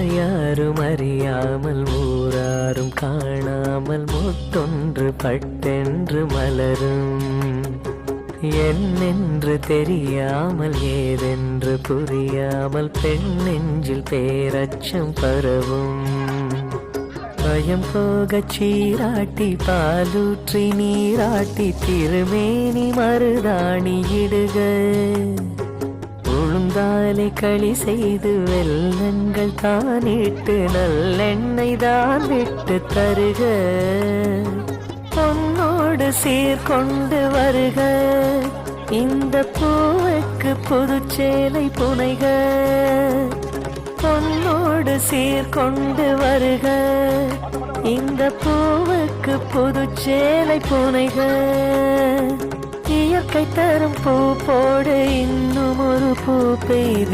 யாரும் அறியாமல் ஊராரும் காணாமல் முத்தொன்று பட்டென்று மலரும். என்னென்று தெரியாமல் ஏதென்று புரியாமல் பெண் நெஞ்சில் பேரச்சம் பரவும். பயம் போகச் சீராட்டி பாலூற்றி நீராட்டி திருமேனி மருதாணி இடுக. உளுந்தாலை களி செய்து வெல்லங்கள் தானிட்டு நல்லெண்ணெய் தான் விட்டு தருக. பொன்னோடு சீர்கொண்டு வருக இந்த பூவுக்கு புதுச்சேலை புனைக. பொன்னோடு சீர்கொண்டு வருக இந்த பூவுக்கு புதுச்சேலை புனைக. இயற்கை தரும் பூ போடு இன்னும் ஒரு பூ பெய்து